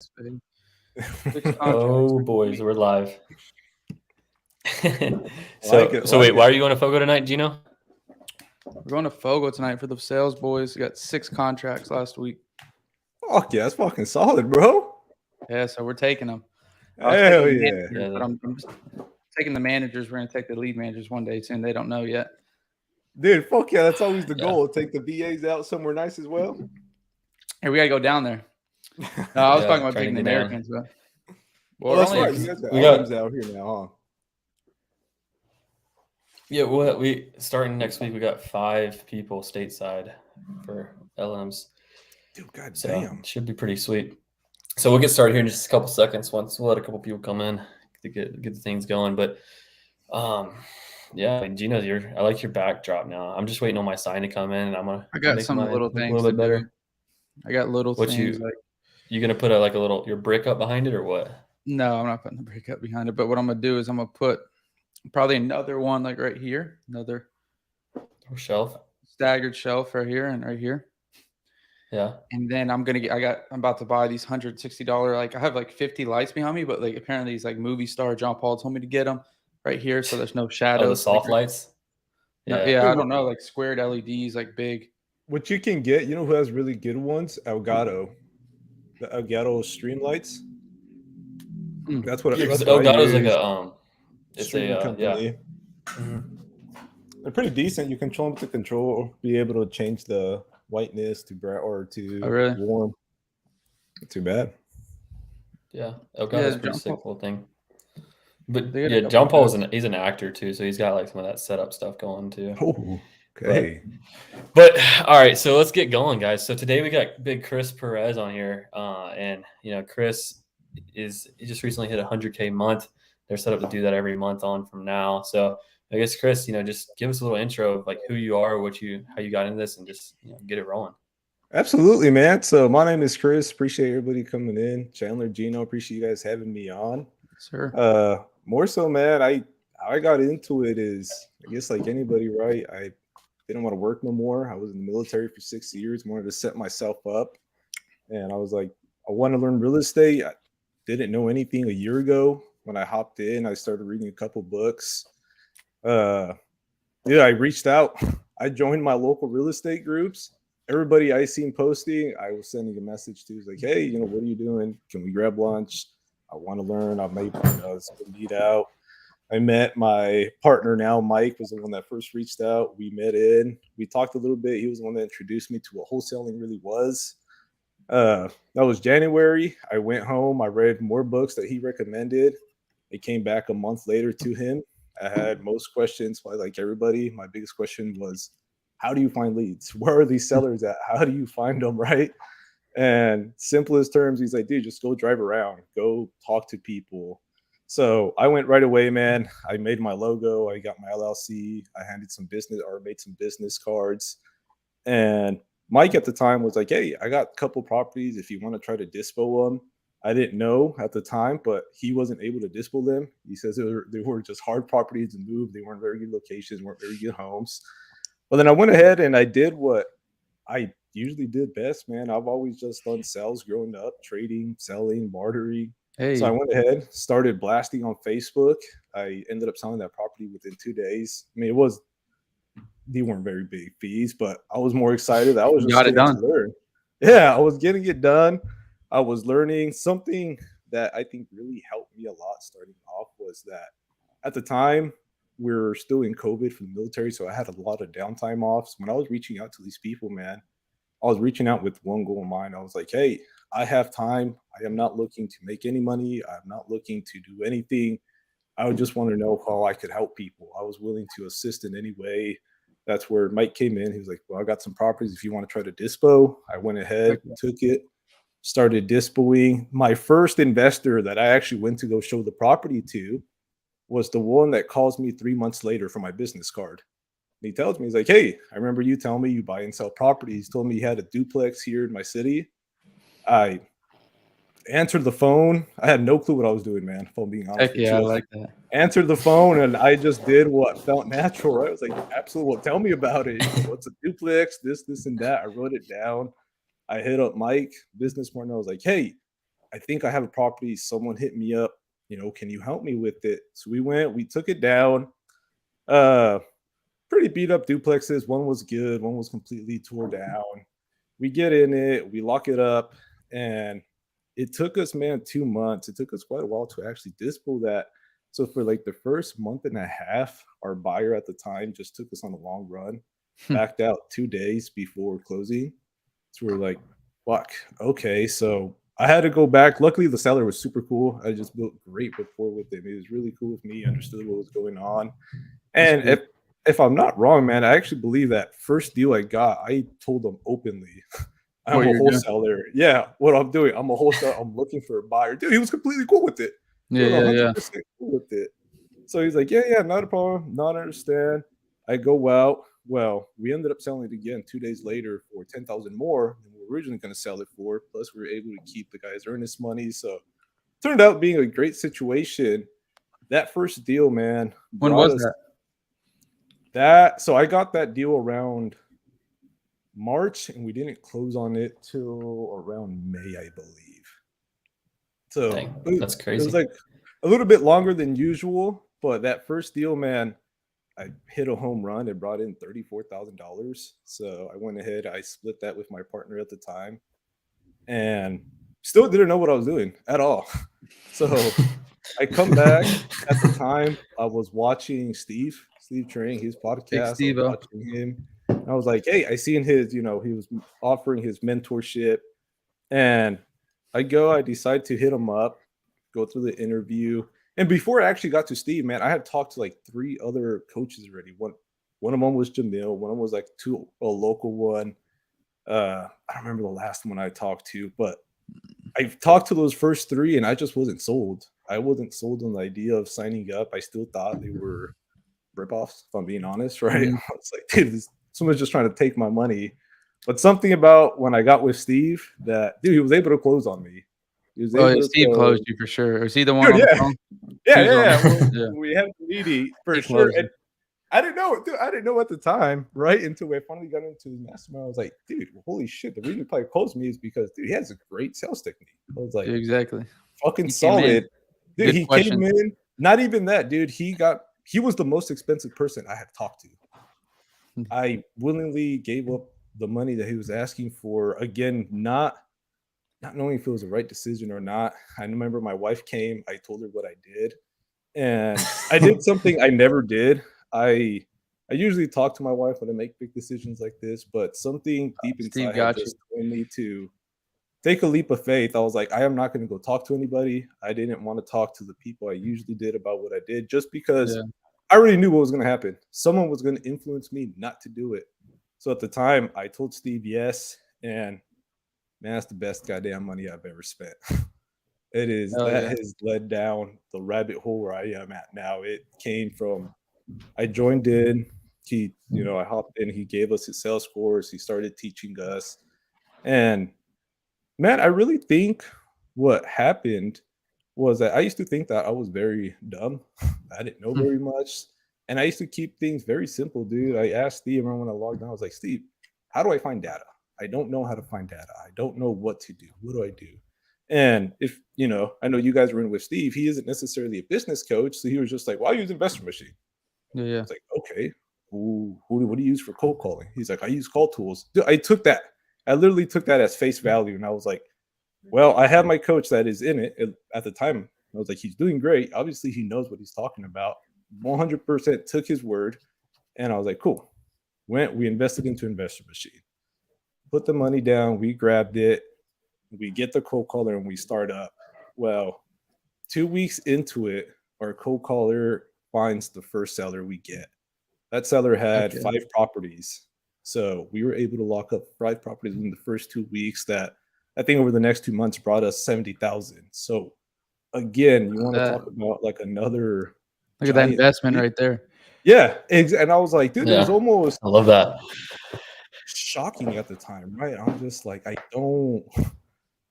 Six contracts. Oh, boys, we're live. Like So wait, why are you going to Fogo tonight, Gino? We're going to Fogo tonight for the sales boys. We got 6 contracts last week. Fuck yeah, that's fucking solid, bro. Yeah, so we're taking them. Hell yeah. Managers, but I'm just taking the managers. We're going to take the lead managers one day soon. They don't know yet. Dude, fuck yeah, that's always the goal. Take the VAs out somewhere nice as well. Hey, we got to go down there. No, I was talking about taking the Americans. But well, that's right. You guys got LMs out here now, huh? Yeah, we starting next week. We got 5 people stateside for LMs. Dude, goddamn, so should be pretty sweet. So we'll get started here in just a couple seconds. Once we'll let a couple people come in to get the things going. But yeah, Gino, I like your backdrop now. I'm just waiting on my sign to come in, and I got some little things a little bit better. I got little things like you gonna put your brick up behind it or what? No, I'm not putting the brick up behind it. But what I'm gonna do is I'm gonna put probably another one like right here, another shelf, staggered shelf right here and right here. Yeah. And then I'm about to buy these $160. Like I have like 50 lights behind me, but like apparently he's like movie star John Paul told me to get them right here, so there's no shadows. Oh, the soft lights. Yeah, I don't know, like squared LEDs, like big. What you can get, you know who has really good ones? Elgato. The Elgato stream lights. That's what. Yeah, Elgato's like a it's a company. Yeah. Mm-hmm. They're pretty decent. You control them with the control, be able to change the whiteness to bright or to warm. Not too bad. Yeah, Elgato's a pretty sick little thing. But yeah, John Paul he's an actor too, so he's got like some of that setup stuff going too. Oh, okay. But all right, so let's get going, guys. So today we got big Chris Perez on here, and Chris he just recently hit 100K month. They're set up to do that every month on from now. So I guess Chris, just give us a little intro of like who you are, how you got into this, and just get it rolling. Absolutely, man. So my name is Chris. Appreciate everybody coming in. Chandler, Gino, appreciate you guys having me on. Sure. More so, man, I got into it is, I guess like anybody, right? I didn't want to work no more. I was in the military for 6 years, wanted to set myself up. And I was like, I want to learn real estate. I didn't know anything a year ago. When I hopped in, I started reading a couple books. I reached out. I joined my local real estate groups. Everybody I seen posting, I was sending a message to. It was like, hey, what are you doing? Can we grab lunch? I want to learn. I may meet out. I met my partner now, Mike, was the one that first reached out. We met in. We talked a little bit. He was the one that introduced me to what wholesaling really was. That was January. I went home. I read more books that he recommended. It came back a month later to him. I had most questions, probably like everybody. My biggest question was, how do you find leads? Where are these sellers at? How do you find them, right? And simplest terms, he's like, dude, just go drive around. Go talk to people. So I went right away, man. I made my logo. I got my LLC. I made some business cards. And Mike at the time was like, hey, I got a couple properties if you want to try to dispo them. I didn't know at the time, but he wasn't able to dispo them. He says they were just hard properties to move. They weren't very good locations, weren't very good homes. But then I went ahead and I did what I usually did best, man. I've always just done sales growing up, trading, selling, bartering. Hey. So I went ahead, started blasting on Facebook. I ended up selling that property within 2 days. I mean, they weren't very big fees, but I was more excited. I was just got it done. Learn. Yeah, I was getting it done. I was learning something that I think really helped me a lot starting off was that at the time we were still in COVID from the military. So I had a lot of downtime offs. When I was reaching out to these people, man, I was reaching out with one goal in mind. I was like, hey, I have time. I am not looking to make any money. I'm not looking to do anything. I would just want to know how I could help people. I was willing to assist in any way. That's where Mike came in. He was like, well, I got some properties if you want to try to dispo. I went ahead, took it, started dispoing. My first investor that I actually went to go show the property to was the one that calls me 3 months later for my business card. And he tells me, he's like, hey, I remember you telling me you buy and sell properties. He told me he had a duplex here in my city. I answered the phone. I had no clue what I was doing, man, if I'm being honest with you. I like that. Answered the phone, and I just did what felt natural, right? I was like, absolutely, well, tell me about it. What's a duplex, this, and that. I wrote it down. I hit up Mike, business partner. I was like, hey, I think I have a property. Someone hit me up, can you help me with it? So we took it down. Uh, Pretty beat up duplexes. One was good, one was completely tore down. We get in it, we lock it up, and it took us, man, 2 months. It took us quite a while to actually dispo that. So for like the first month and a half, our buyer at the time just took us on a long run, backed out 2 days before closing. So we're like, fuck, okay. So I had to go back. Luckily, the seller was super cool. I just built great rapport with him. He was really cool with me, understood what was going on. And if I'm not wrong, man, I actually believe that first deal I got, I told them openly, I'm a wholesaler. Yeah, what I'm doing, I'm a wholesaler. I'm looking for a buyer. Dude, he was completely cool with it. He was 100% cool with it. So he's like, yeah, not a problem. Not understand. I go out. Well, we ended up selling it again 2 days later for 10,000 more than we were originally going to sell it for. Plus, we were able to keep the guy's earnest money. So it turned out being a great situation. That first deal, man. When was that? So I got that deal around March, and we didn't close on it till around May, I believe. So that's crazy. It was like a little bit longer than usual, but that first deal, man, I hit a home run. It brought in $34,000. So I went ahead, I split that with my partner at the time, and still didn't know what I was doing at all. So I come back. At the time, I was watching Steve Trang, his podcast. I was watching him. And I was like, hey, I seen his, he was offering his mentorship. And I decide to hit him up, go through the interview. And before I actually got to Steve, man, I had talked to like 3 other coaches already. One of them was Jamil. One of them was like a local one. I don't remember the last one I talked to, but I talked to those first 3 and I just wasn't sold. I wasn't sold on the idea of signing up. I still thought they were ripoffs, if I'm being honest, right? I was like, dude, someone's just trying to take my money. But something about when I got with Steve that, dude, he was able to close on me. Steve closed you for sure. Was he the one on the phone? Yeah. We had the meeting for sure. And I didn't know, dude. I didn't know at the time, right? Until we finally got into the mastermind. I was like, dude, holy shit. The reason he probably closed me is because, dude, he has a great sales technique. I was like, exactly. Fucking solid. Dude, he came in. Not even that, dude. He was the most expensive person I had talked to. I willingly gave up the money that he was asking for. Again, not knowing if it was the right decision or not. I remember my wife came. I told her what I did. And I did something I never did. I usually talk to my wife when I make big decisions like this, but something deep inside just told me to take a leap of faith. I was like, I am not going to go talk to anybody. I didn't want to talk to the people I usually did about what I did, just because I already knew what was going to happen. Someone was going to influence me not to do it. So at the time, I told Steve yes, and man, that's the best goddamn money I've ever spent. It is. Has led down the rabbit hole where I am at now. It came from, I joined in. I hopped in. He gave us his sales course. He started teaching us. And man, I really think what happened was that I used to think that I was very dumb. I didn't know very much. And I used to keep things very simple, dude. I asked Steve, remember when I logged on, I was like, Steve, how do I find data? I don't know how to find data. I don't know what to do. What do I do? And if, I know you guys were in with Steve, he isn't necessarily a business coach. So he was just like, well, I use Investor Machine. Yeah. I was like, okay, what do you use for cold calling? He's like, I use call tools. Dude, I literally took that as face value. And I was like, well, I have my coach that is in it at the time. I was like, he's doing great. Obviously, he knows what he's talking about. 100% took his word. And I was like, cool. We invested into Investor Machine. Put the money down. We grabbed it. We get the cold caller and we start up. Well, 2 weeks into it, our cold caller finds the first seller we get. That seller had 5 properties. So we were able to lock up 5 properties in the first 2 weeks that I think over the next 2 months brought us 70,000. So again, you want to talk about like another. Look at that investment right there. Yeah. And I was like, dude, it was almost. I love that. Shocking at the time, right? I'm just like, what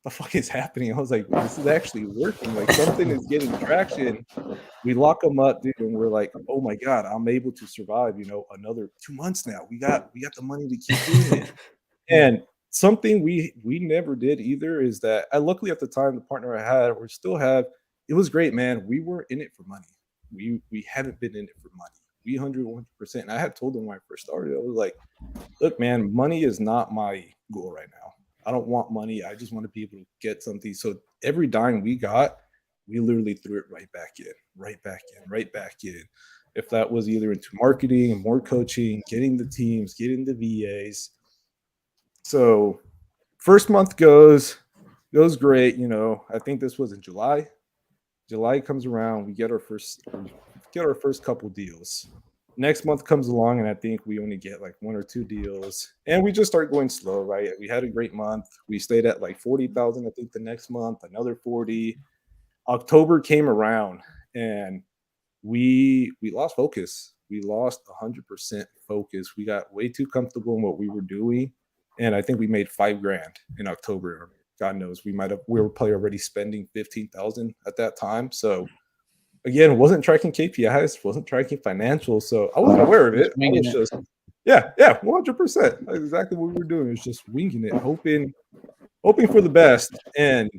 the fuck is happening? I was like, this is actually working. Like something is getting traction. We lock them up, dude, and we're like, oh my God, I'm able to survive, another 2 months now. We got the money to keep doing it. And something we never did either is that luckily at the time, the partner I had or still have, it was great, man. We weren't in it for money. We haven't been in it for money. We 100%. And I had told them when I first started, I was like, look, man, money is not my goal right now. I don't want money. I just want to be able to get something. So every dime we got, we literally threw it right back in, right back in, right back in. If that was either into marketing and more coaching, getting the teams, getting the VAs. So first month goes great. You know, I think this was in July. July comes around, we get our first couple deals. Next month comes along, and I think we only get like 1 or 2 deals, and we just start going slow, right? We had a great month. We stayed at like 40,000, I think, the next month, another 40. October came around, and we lost focus. We lost 100% focus. We got way too comfortable in what we were doing, and I think we made $5,000 in October. God knows we were probably already spending 15,000 at that time. So again, wasn't tracking KPIs, wasn't tracking financials. So I wasn't aware of it. I was just, yeah, 100%. That's exactly what we were doing. It was just winging it, hoping for the best. And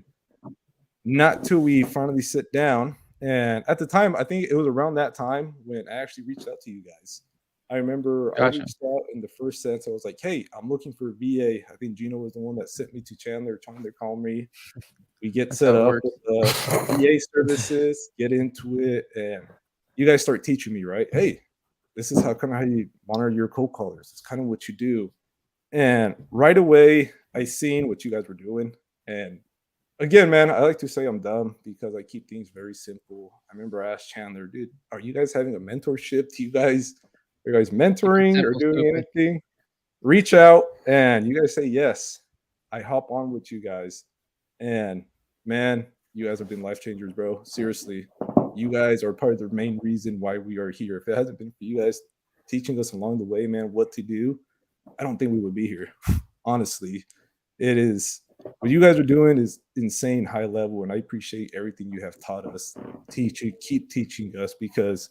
not till we finally sit down. And at the time, I think it was around that time when I actually reached out to you guys. I remember I reached out in the first sense. I was like, hey, I'm looking for a VA. I think Gino was the one that sent me to Chandler. Chandler called me. We get set up with the VA services, get into it, and you guys start teaching me, right? Hey, this is how you monitor your cold callers. It's kind of what you do. And right away, I seen what you guys were doing. And again, man, I like to say I'm dumb because I keep things very simple. I remember I asked Chandler, dude, are you guys having a mentorship? Are you guys mentoring or doing anything? Reach out, and you guys say yes. I hop on with you guys. And man, you guys have been life changers, bro. Seriously, you guys are part of the main reason why we are here. If it hasn't been for you guys teaching us along the way, man, what to do, I don't think we would be here. Honestly, it is what you guys are doing is insane high level, and I appreciate everything you have taught us. Keep teaching us, because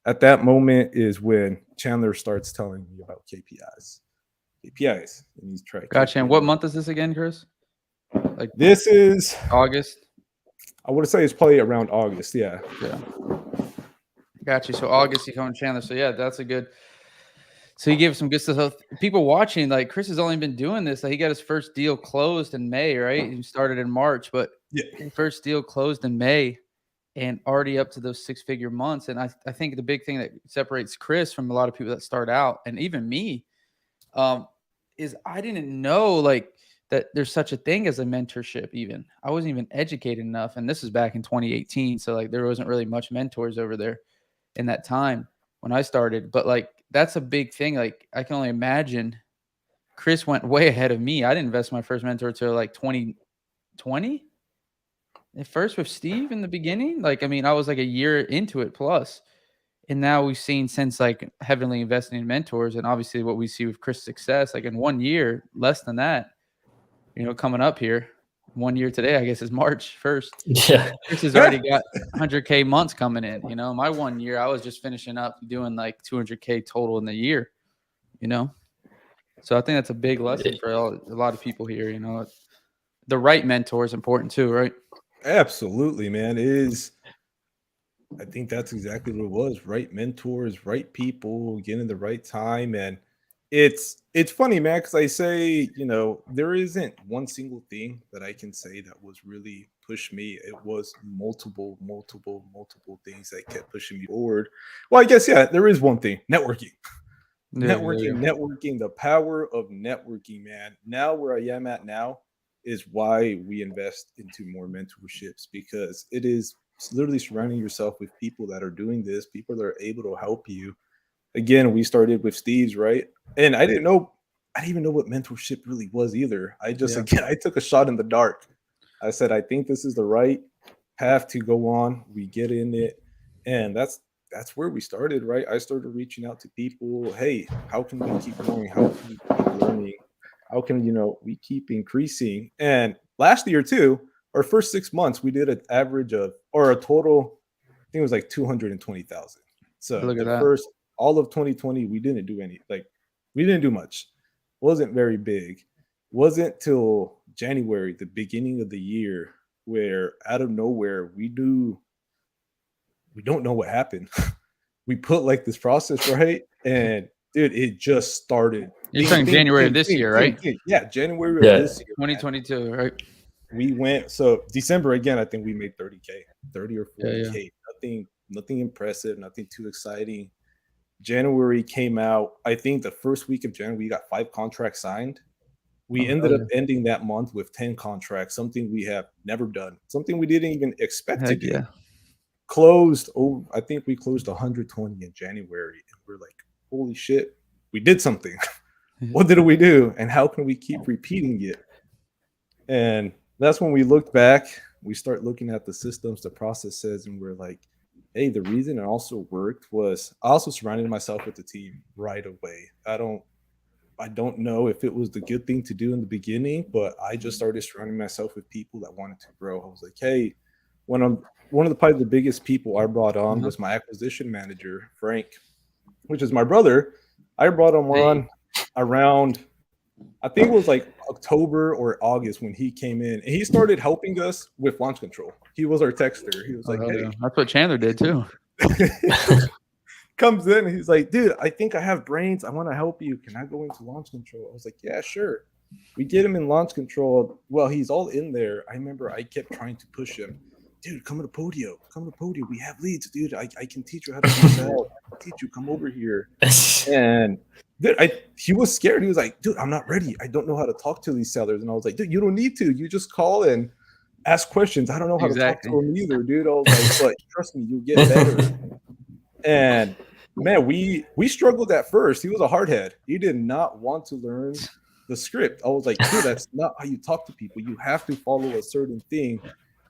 at that moment is when Chandler starts telling me about KPIs, and he's trying. Gotcha. And what month is this again, Chris? Like this is August. I would say it's probably around August. Yeah. Got you. So August, you come to Chandler. So yeah, that's a good. So he gave some good stuff. People watching, like, Chris has only been doing this. Like, he got his first deal closed in May, right? He started in March, but his first deal closed in May, and already up to those 6-figure months. And I think the big thing that separates Chris from a lot of people that start out, and even me, is I didn't know like that there's such a thing as a mentorship. Even I wasn't even educated enough, and this is back in 2018, so like there wasn't really much mentors over there in that time when I started. But like that's a big thing. Like I can only imagine Chris went way ahead of me. I didn't invest my first mentor till like 2020. At first with Steve in the beginning, like, I mean, I was like a year into it plus. And now we've seen since like heavily investing in mentors, and obviously what we see with Chris' success, like in 1 year, less than that, you know, coming up here, 1 year today, I guess is March 1st. Yeah. Chris has already got 100K months coming in. You know, my 1 year, I was just finishing up doing like 200K total in the year, you know? So I think that's a big lesson for a lot of people here. You know, the right mentor is important too, right? Absolutely, man. It is. I think that's exactly what it was. Right mentors, right people, getting the right time. And it's funny, man, because I say, you know, there isn't one single thing that I can say that was really pushed me. It was multiple things that kept pushing me forward. Well, I guess, yeah, there is one thing: networking. Networking, the power of networking, man. Now where I am at now is why we invest into more mentorships, because it is literally surrounding yourself with people that are doing this, people that are able to help you. Again, we started with Steve's, right? And I didn't even know what mentorship really was either. I just, again, I took a shot in the dark. I said, I think this is the right path to go on. We get in it. And that's where we started, right? I started reaching out to people. Hey, how can we keep growing? How can we keep learning? How can, you know, we keep increasing? And last year too, our first 6 months, we did an average of, or a total, I think it was like 220,000. So first, all of 2020, we didn't do much. Wasn't very big. wasn't till January, the beginning of the year, where out of nowhere we don't know what happened. We put like this process right, and dude, it just started. You're saying January of this year, right? Yeah, January of this year, 2022, right? We went, so December again, I think we made 30K, 30 or 40K. Nothing impressive, nothing too exciting. January came out. I think the first week of January, we got 5 contracts signed. We ended up ending that month with 10 contracts, something we have never done, something we didn't even expect to do. Yeah. Closed, I think we closed 120 in January, and we're like, holy shit, we did something. What did we do, and how can we keep repeating it? And that's when we looked back. We start looking at the systems, the processes, and we're like, hey, the reason it also worked was I also surrounded myself with the team right away. I don't know if it was the good thing to do in the beginning, but I just started surrounding myself with people that wanted to grow. I was like, hey, one of probably the biggest people I brought on was my acquisition manager, Frank, which is my brother. I brought him on around, I think it was like October or August when he came in, and he started helping us with launch control. He was our texter. He was like, hey, that's what Chandler did too. Comes in and he's like, dude, I think I have brains. I want to help you. Can I go into launch control? I was like, yeah, sure. We get him in launch control. Well, he's all in there. I remember I kept trying to push him. Dude, come to the podium. Come to the podium. We have leads, dude. I can teach you how to do sales. I can teach you. Come over here. And dude, he was scared. He was like, dude, I'm not ready. I don't know how to talk to these sellers. And I was like, dude, you don't need to. You just call and ask questions. I don't know how to talk to them either, dude. I was like, but trust me, you'll get better. And man, we struggled at first. He was a hardhead. He did not want to learn the script. I was like, dude, that's not how you talk to people. You have to follow a certain thing.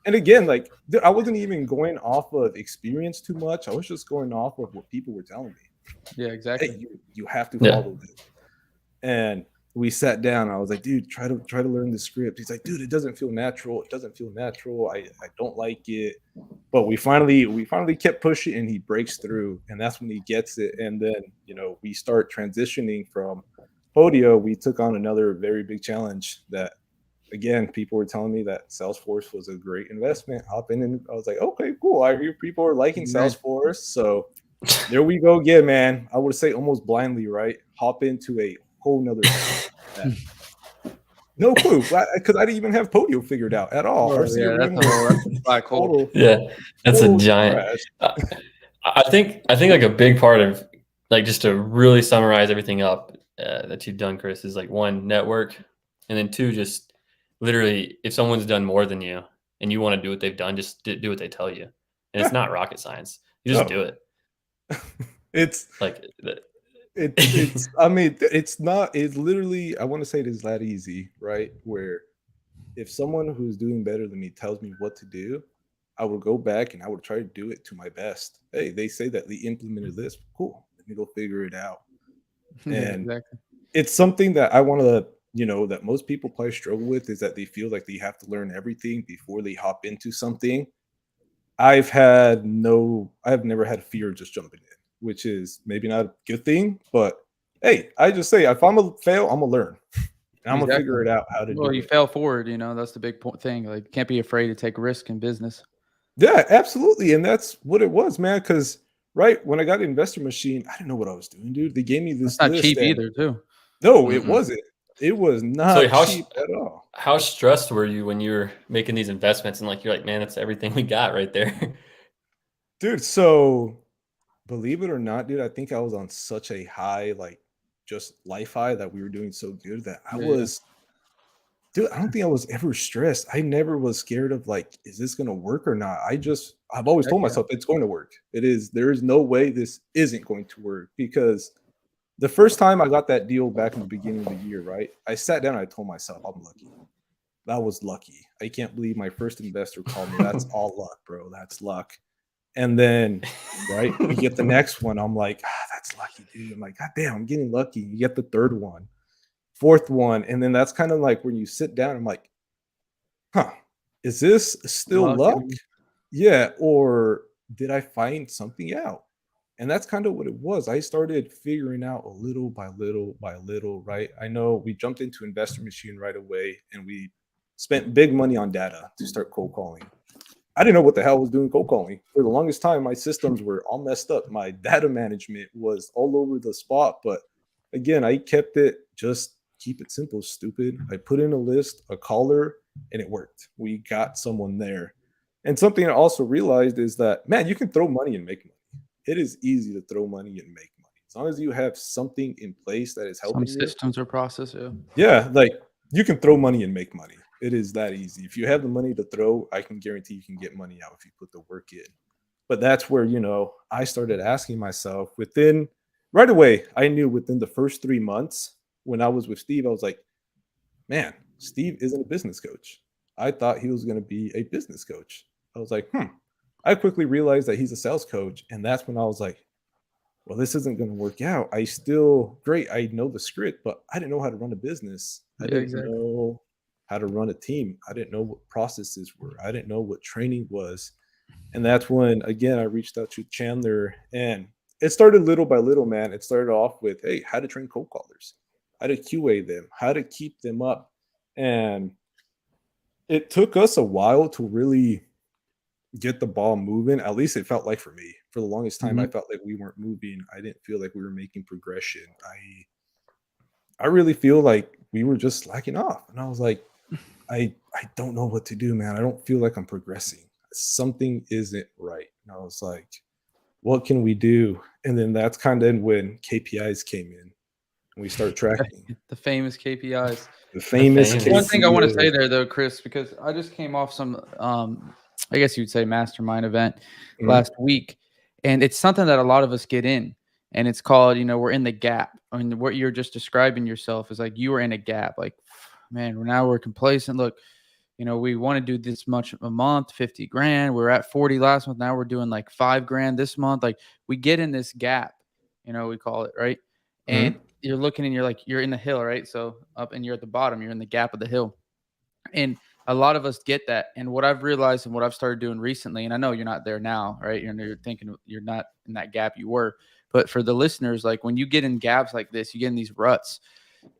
And again, like, dude, I wasn't even going off of experience too much. I was just going off of what people were telling me. Yeah, exactly. Hey, you have to follow this. And we sat down. I was like, dude, try to learn the script. He's like, dude, it doesn't feel natural. It doesn't feel natural. I don't like it. But we finally kept pushing, and he breaks through, and that's when he gets it. And then, we start transitioning from Podio. We took on another very big challenge that, again, people were telling me that Salesforce was a great investment. Hop in, and I was like, okay, cool. I hear people are liking Salesforce. So there we go again, man. I would say almost blindly, right? Hop into a whole nother no clue, because I didn't even have Podio figured out at all. That's a black hole. That's a giant. I think like a big part of, like, just to really summarize everything up that you've done, Chris, is like, 1, network, and then 2, just literally, if someone's done more than you and you want to do what they've done, just do what they tell you. And it's not rocket science. You just do it. It's like it's I mean, it's literally, I want to say it is that easy, right? Where if someone who's doing better than me tells me what to do, I will go back and I would try to do it to my best. Hey, they say that they implemented this. Cool. Let me go figure it out. And it's something that I want to, that most people probably struggle with, is that they feel like they have to learn everything before they hop into something. I've never had fear of just jumping in, which is maybe not a good thing, but hey, I just say, if I'm gonna fail, I'm gonna learn. And I'm gonna figure it out how to do it. Well, you fail forward, that's the big thing. Like, you can't be afraid to take risk in business. Yeah, absolutely. And that's what it was, man. Because when I got an investor machine, I didn't know what I was doing, dude. They gave me this. It's not cheap either, too. No, it wasn't. It was not cheap at all. How stressed were you when you were making these investments, and you're like, man, that's everything we got right there? Dude, so believe it or not, dude, I think I was on such a high, just life high, that we were doing so good that I was, dude, I don't think I was ever stressed. I never was scared of, is this going to work or not? I've always told myself it's going to work. There is no way this isn't going to work, because the first time I got that deal back in the beginning of the year, right? I sat down and I told myself, I'm lucky. That was lucky. I can't believe my first investor called me. That's all luck, bro. That's luck. And then, right, we get the next one. I'm like, that's lucky, dude. I'm like, God damn, I'm getting lucky. You get the third one, fourth one. And then that's kind of like when you sit down, I'm like, is this still luck? Yeah. Or did I find something out? And that's kind of what it was. I started figuring out a little by little by little, right? I know we jumped into Investor Machine right away, and we spent big money on data to start cold calling. I didn't know what the hell I was doing cold calling. For the longest time, my systems were all messed up. My data management was all over the spot. But again, I kept it just keep it simple, stupid. I put in a list, a caller, and it worked. We got someone there. And something I also realized is that, man, you can throw money and make money. It is easy to throw money and make money. As long as you have something in place that is helping Some you. systems or process, yeah. Yeah, like you can throw money and make money. It is that easy. If you have the money to throw, I can guarantee you can get money out if you put the work in. But that's where, I started asking myself right away, I knew within the first 3 months when I was with Steve, I was like, man, Steve isn't a business coach. I thought he was going to be a business coach. I was like, I quickly realized that he's a sales coach. And that's when I was like, well, this isn't going to work out. I know the script, but I didn't know how to run a business. I didn't know how to run a team. I didn't know what processes were. I didn't know what training was. And that's when, again, I reached out to Chandler, and it started little by little, man. It started off with, hey, how to train cold callers, how to QA them, how to keep them up. And it took us a while to really get the ball moving. At least it felt like for me. For the longest time, I felt like we weren't moving. I didn't feel like we were making progression. I really feel like we were just slacking off. And I was like, I don't know what to do, man. I don't feel like I'm progressing. Something isn't right. And I was like, what can we do? And then that's kind of when KPIs came in and we start tracking. The famous KPIs. The famous KPIs. One thing I want to say there, though, Chris, because I just came off some, I guess you'd say mastermind event last week. And it's something that a lot of us get in. And it's called, we're in the gap. I mean, what you're just describing yourself is like you were in a gap. Like, man, now we're complacent. Look, we want to do this much a month, 50 grand. We were at 40 last month. Now we're doing like 5 grand this month. Like we get in this gap, we call it, right? And you're looking and you're like, you're in the hill, right? So up and you're at the bottom, you're in the gap of the hill. And a lot of us get that. And what I've realized and what I've started doing recently, and I know you're not there now, right? You're thinking you're not in that gap you were. But for the listeners, like when you get in gaps like this, you get in these ruts,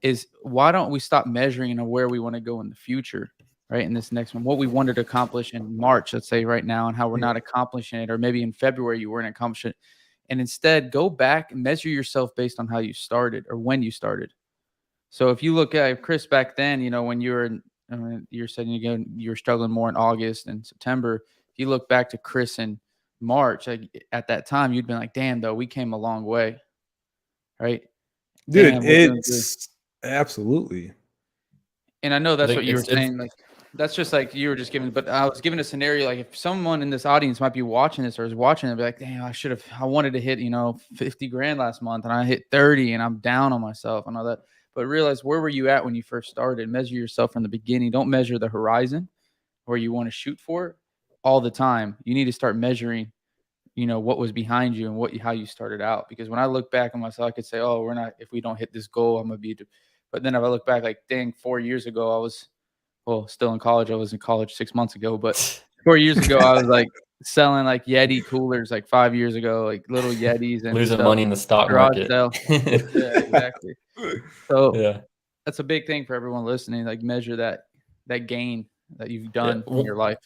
is why don't we stop measuring where we want to go in the future, right? In this next one, what we wanted to accomplish in March, let's say right now, and how we're not accomplishing it, or maybe in February you weren't accomplishing it. And instead go back and measure yourself based on how you started or when you started. So if you look at Chris back then, when you were you're saying you were struggling more in August and September. If you look back to Chris in March, at that time, you'd been like, damn, though, we came a long way. Right? Dude, it's absolutely. And I know that's what you were saying. Like, that's just like you were just giving, but I was giving a scenario. Like if someone in this audience might be watching this or is watching it, be like, damn, I wanted to hit, 50 grand last month and I hit 30 and I'm down on myself and all that. But realize, where were you at when you first started? Measure yourself from the beginning. Don't measure the horizon where you want to shoot for all the time. You need to start measuring, what was behind you and how you started out. Because when I look back on myself, I could say, oh, if we don't hit this goal, I'm going to be. But then if I look back, like, dang, 4 years ago, I was, still in college. I was in college 6 months ago. But 4 years ago, I was like selling like Yeti coolers like 5 years ago, like little Yetis and losing money in the stock market. Yeah, exactly. So that's a big thing for everyone listening. Like measure that gain that you've done in your life.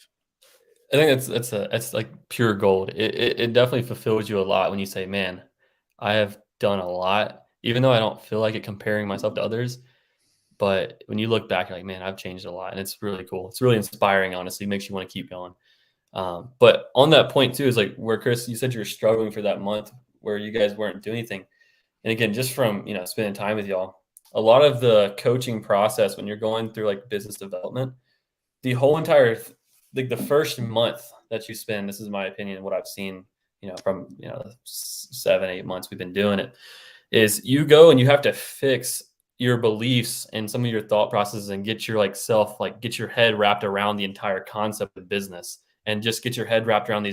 I think that's like pure gold. It definitely fulfills you a lot when you say, man, I have done a lot, even though I don't feel like it comparing myself to others. But when you look back, you're like, man, I've changed a lot. And it's really cool. It's really inspiring, honestly. It makes you want to keep going. But on that point too, is like where Chris, you said you were struggling for that month where you guys weren't doing anything. And again, just from, spending time with y'all, a lot of the coaching process when you're going through like business development, the whole entire, like the first month that you spend, this is my opinion, what I've seen, from, 7-8 months we've been doing it, is you go and you have to fix your beliefs and some of your thought processes and get your get your head wrapped around the entire concept of business and just get your head wrapped around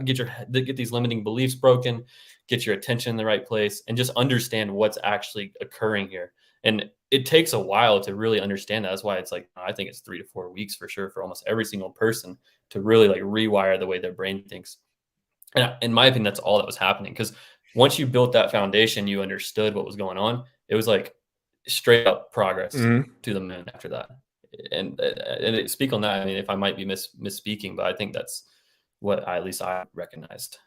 get these limiting beliefs broken, get your attention in the right place, and just understand what's actually occurring here. And it takes a while to really understand that. That's why it's like, I think it's 3 to 4 weeks for sure for almost every single person to really like rewire the way their brain thinks. And in my opinion, that's all that was happening, because once you built that foundation, you understood what was going on. It was like straight up progress to the moon after that. And speak on that. I mean, if I might be misspeaking, but I think that's what at least I recognized.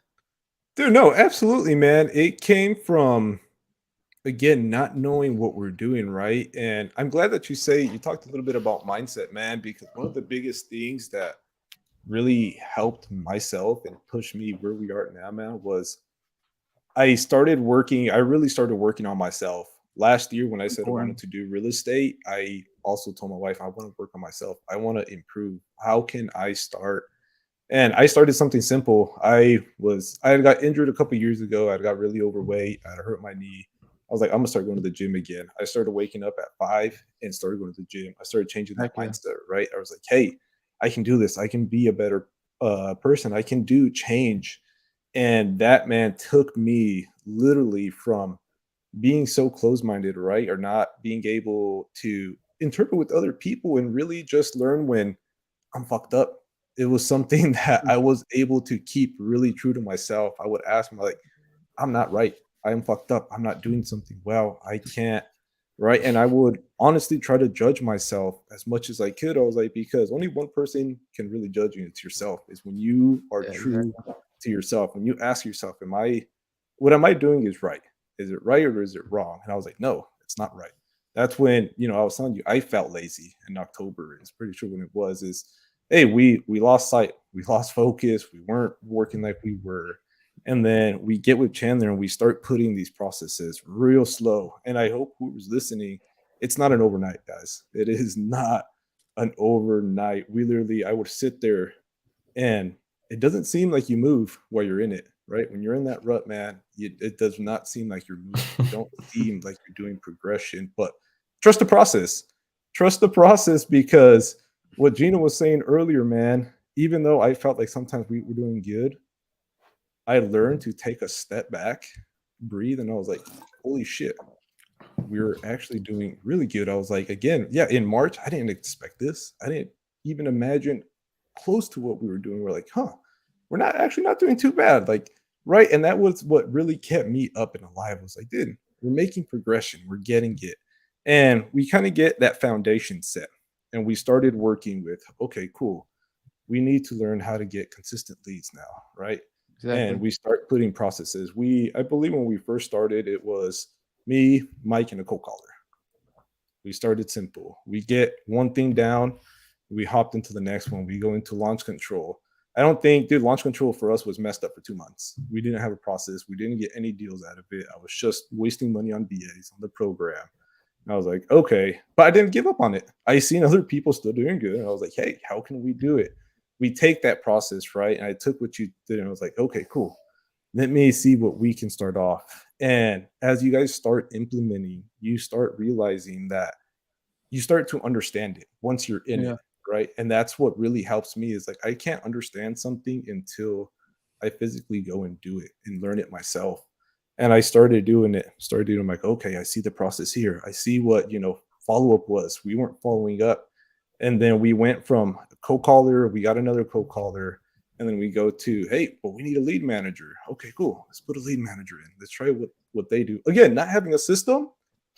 Dude, no, absolutely, man. It came from, again, not knowing what we're doing, right? And I'm glad that you talked a little bit about mindset, man, because one of the biggest things that really helped myself and pushed me where we are now, man, was I really started working on myself. Last year, when I said I wanted to do real estate, I also told my wife, I want to work on myself. I want to improve. How can I start? And I started something simple. I had got injured a couple years ago. I got really overweight. I hurt my knee. I was like, I'm gonna start going to the gym again. I started waking up at 5 and started going to the gym. I started changing that mindset, right? I was like, hey, I can do this. I can be a better person. I can do change. And that, man, took me literally from being so close-minded, right? Or not being able to interpret with other people and really just learn when I'm fucked up. It was something that I was able to keep really true to myself. I would ask myself, like, I'm not right. I'm fucked up. I'm not doing something well. I can't, right? And I would honestly try to judge myself as much as I could. I was like, because only one person can really judge you. It's yourself. Is when you are true to yourself. When you ask yourself, what am I doing is right? Is it right or is it wrong? And I was like, no, it's not right. That's when, I was telling you, I felt lazy in October. It's pretty sure when it was, hey, we lost sight. We lost focus. We weren't working like we were. And then we get with Chandler and we start putting these processes real slow. And I hope whoever's listening, it's not an overnight, guys. It is not an overnight. I would sit there and it doesn't seem like you move while you're in it, right? When you're in that rut, man, it does not seem like you're moving. You don't seem like you're doing progression, but trust the process. Trust the process, because what Gina was saying earlier, man, even though I felt like sometimes we were doing good, I learned to take a step back, breathe, and I was like, holy shit, we're actually doing really good. I was like, again, yeah, in March, I didn't expect this. I didn't even imagine close to what we were doing. We're like, we're not doing too bad. Like, right. And that was what really kept me up and alive. I was like, dude, we're making progression. We're getting it. And we kind of get that foundation set. And we started working with, okay, cool. We need to learn how to get consistent leads now, right? Exactly. And we start putting processes. I believe when we first started, it was me, Mike, and a cold caller. We started simple. We get one thing down, we hopped into the next one. We go into launch control. I don't think, launch control for us was messed up for 2 months. We didn't have a process. We didn't get any deals out of it. I was just wasting money on BAs on the program. And I was like, okay, but I didn't give up on it. I seen other people still doing good. And I was like, hey, how can we do it? We take that process, right? And I took what you did and I was like, okay, cool. Let me see what we can start off. And as you guys start implementing, you start realizing that you start to understand it once you're in it, right? And that's what really helps me is like, I can't understand something until I physically go and do it and learn it myself. And I started doing it, I'm like, okay, I see the process here. I see what, follow-up was. We weren't following up. And then we went from a co-caller, we got another co-caller, and then we go to, hey, well, we need a lead manager. Okay, cool. Let's put a lead manager in. Let's try what they do. Again, not having a system,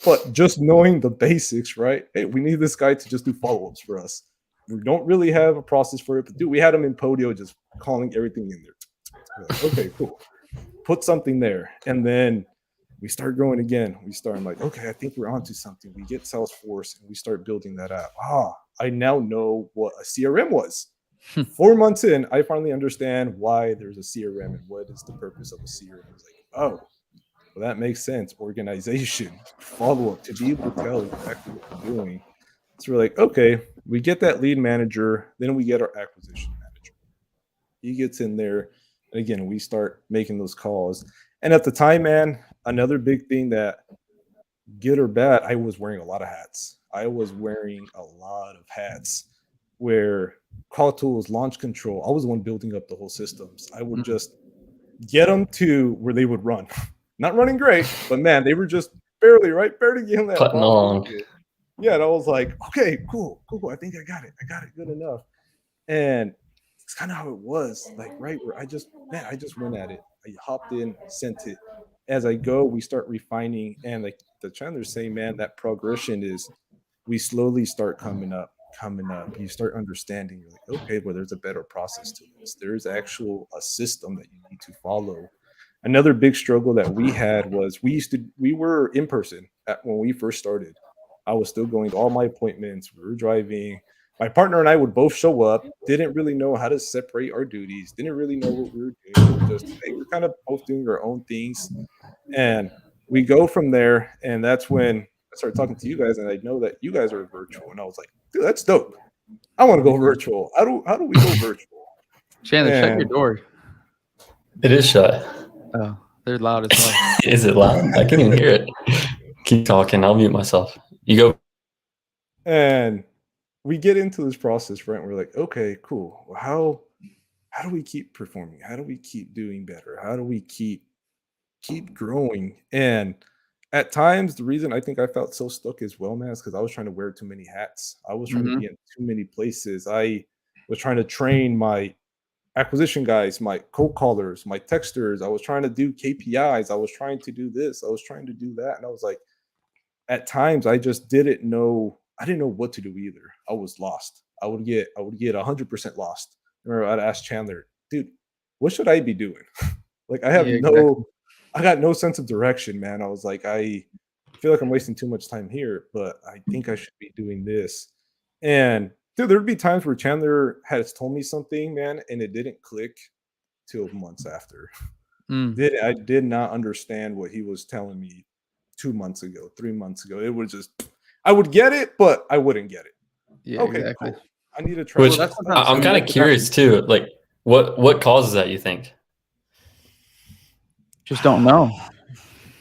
but just knowing the basics, right? Hey, we need this guy to just do follow-ups for us. We don't really have a process for it, but we had him in Podio just calling everything in there. Like, okay, cool. Put something there. And then we start growing again. I'm like, okay, I think we're onto something. We get Salesforce and we start building that out. I now know what a CRM was. 4 months in, I finally understand why there's a CRM and what is the purpose of a CRM. I was like, well, that makes sense. Organization, follow-up, to be able to tell exactly what we're doing. So we're like, okay, we get that lead manager, then we get our acquisition manager. He gets in there, and again, we start making those calls. And at the time, man, another big thing that, good or bad, I was wearing a lot of hats. Where call tools, launch control, I was the one building up the whole systems. I would just get them to where they would run. Not running great, but man, they were just barely getting that putting along. Yeah, and I was like, okay, cool. I think I got it good enough. And it's kind of how it was, like, right where I just went at it. I hopped in, sent it. as I go, we start refining. And like the Chandler's saying, man, that progression is we slowly start coming up. You start understanding. You're like, okay, well, there's a better process to this. There's actual a system that you need to follow. Another big struggle that we had was we were in person when we first started. I was still going to all my appointments. We were driving. My partner and I would both show up, didn't really know how to separate our duties, didn't really know what we were doing. We were just, hey, we're kind of both doing our own things. And we go from there. And that's when I started talking to you guys, and I know that you guys are virtual. And I was like, dude, that's dope. I want to go virtual. How do we go virtual? Chandler, shut your door. It is shut. Oh, they're loud as well. Is it loud? I can't even hear it. Keep talking. I'll mute myself. You go. And we get into this process, right? We're like, okay, cool. Well, how do we keep performing? How do we keep doing better? How do we keep growing? And at times, the reason I think I felt so stuck as well, man, is because I was trying to wear too many hats. I was trying to be in too many places. I was trying to train my acquisition guys, my cold callers, my texters. I was trying to do KPIs. I was trying to do this. I was trying to do that. And I was like, at times I just didn't know. I didn't know what to do either. I was lost. I would get 100% lost. Remember, I'd ask Chandler, dude, what should I be doing? Like, I have I got no sense of direction, man. I was like, I feel like I'm wasting too much time here, but I think I should be doing this. And dude, there'd be times where Chandler has told me something, man, and it didn't click till months after. I did not understand what he was telling me 2 months ago, 3 months ago. It was just, I would get it, but I wouldn't get it. Yeah, okay, exactly. Cool. I need to try. Which I'm kind of curious too. Like, what causes that, you think? Just don't know.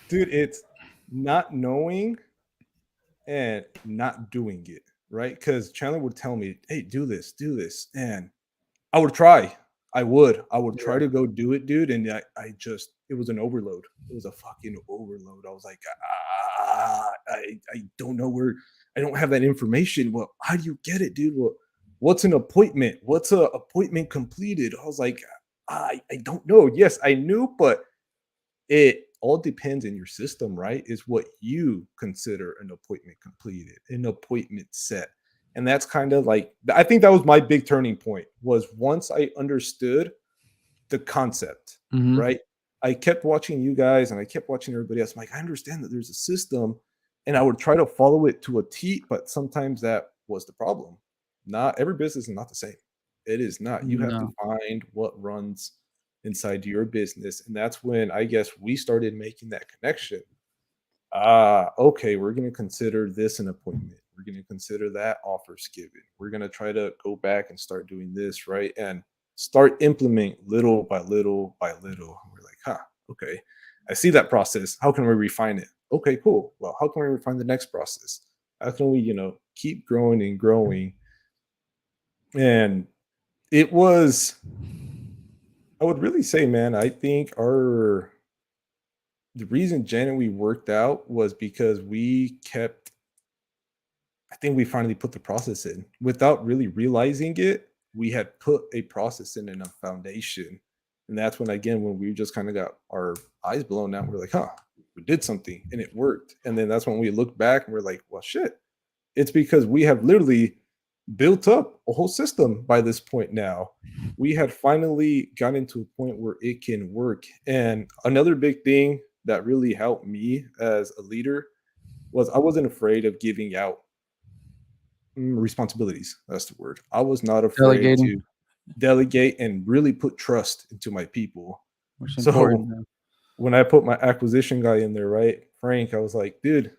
Dude, it's not knowing and not doing it, right? Because Chandler would tell me, hey, do this. And I would try. I would try to go do it, dude. And I just, it was an overload. It was a fucking overload. I was like, I don't know where, I don't have that information. Well, how do you get it, dude? Well, what's an appointment? What's a appointment completed? I was like, I don't know. Yes, I knew, but it all depends in your system, right? Is what you consider an appointment completed, an appointment set. And that's kind of like, I think that was my big turning point, was once I understood the concept, right? I kept watching you guys and I kept watching everybody else. I'm like, I understand that there's a system, and I would try to follow it to a T, but sometimes that was the problem. Not every business is not the same. It is not. You have to find what runs inside your business. And that's when I guess we started making that connection. Okay, we're going to consider this an appointment. We're going to consider that offers given. We're going to try to go back and start doing this, right? And start implementing little by little by little. We're like, okay, I see that process. How can we refine it? Okay, cool. Well, how can we refine the next process? How can we, keep growing and growing? And it was, I would really say, man, I think the reason Jen and we worked out was because I think we finally put the process in without really realizing it. We had put a process in a foundation. And that's when we just kind of got our eyes blown out. We're like, we did something and it worked. And then that's when we look back and we're like, well, shit, it's because we have literally built up a whole system by this point now. We had finally gotten to a point where it can work. And another big thing that really helped me as a leader was I wasn't afraid of giving out responsibilities. That's the word. I was not afraid to delegate and really put trust into my people. So when I put my acquisition guy in there, right, Frank, I was like, dude,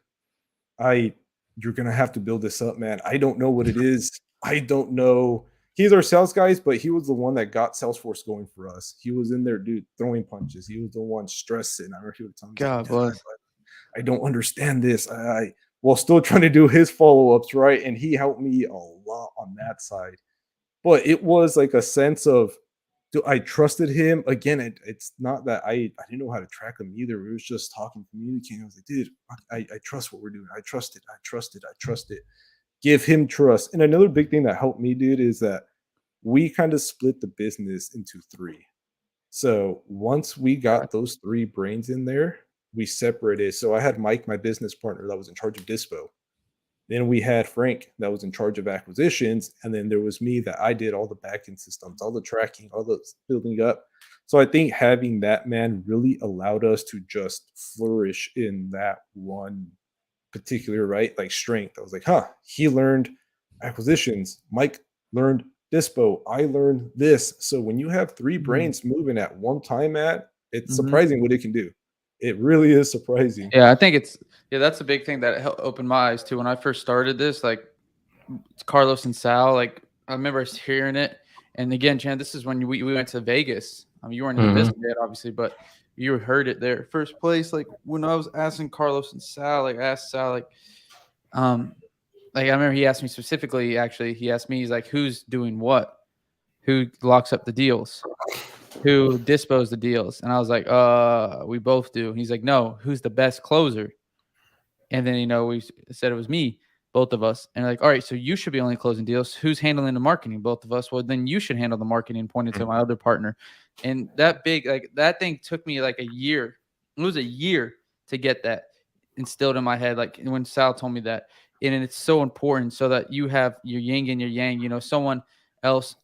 you're going to have to build this up, man. I don't know what it is. I don't know. He's our sales guys, but he was the one that got Salesforce going for us. He was in there, dude, throwing punches. He was the one stressing. I remember he would tell me, God bless. I don't understand this. While still trying to do his follow-ups, right? And he helped me a lot on that side. But it was like a sense of, I trusted him. Again, it's not that I didn't know how to track him either. We was just talking, communicating. I was like, dude, I trust what we're doing. I trust it. Give him trust. And another big thing that helped me, dude, is that we kind of split the business into 3. So once we got those 3 brains in there, we separated. So I had Mike, my business partner, that was in charge of dispo. Then we had Frank that was in charge of acquisitions. And then there was me that I did all the backend systems, all the tracking, all the building up. So I think having that, man, really allowed us to just flourish in that one particular, right, like strength. I was like, he learned acquisitions. Mike learned dispo. I learned this. So when you have three brains moving at one time, it's surprising what it can do. It really is surprising. Yeah, I think that's a big thing that opened my eyes too. When I first started this, like Carlos and Sal, like I remember hearing it. And again, Chan, this is when we went to Vegas. I mean, you weren't in the business yet, obviously, but you heard it there. First place, like when I was asking Carlos and Sal, like I asked Sal, like I remember he asked me specifically, actually, he asked me, he's like, who's doing what? Who locks up the deals? Who dispose the deals? And I was like, we both do. And he's like, no, who's the best closer? And then, we said it was me, both of us. And like, all right, so you should be only closing deals. Who's handling the marketing? Both of us. Well, then you should handle the marketing, pointed to my other partner. And that thing took me like a year. It was a year to get that instilled in my head. Like when Sal told me that, and it's so important so that you have your yin and your yang, someone else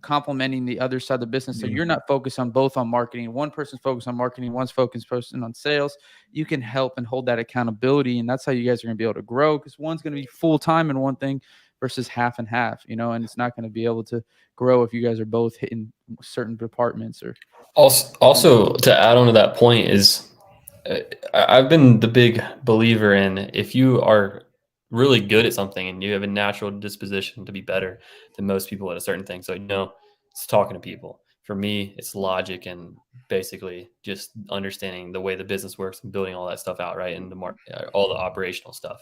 complementing the other side of the business. So you're not focused on both on marketing. One person's focused on marketing, one's focused on sales. You can help and hold that accountability. And that's how you guys are going to be able to grow, because one's going to be full time in one thing versus half and half, and it's not going to be able to grow if you guys are both hitting certain departments. Or also to add on to that point is I've been the big believer in, if you are really good at something and you have a natural disposition to be better than most people at a certain thing. So, it's talking to people. For me, it's logic and basically just understanding the way the business works and building all that stuff out, right? And all the operational stuff.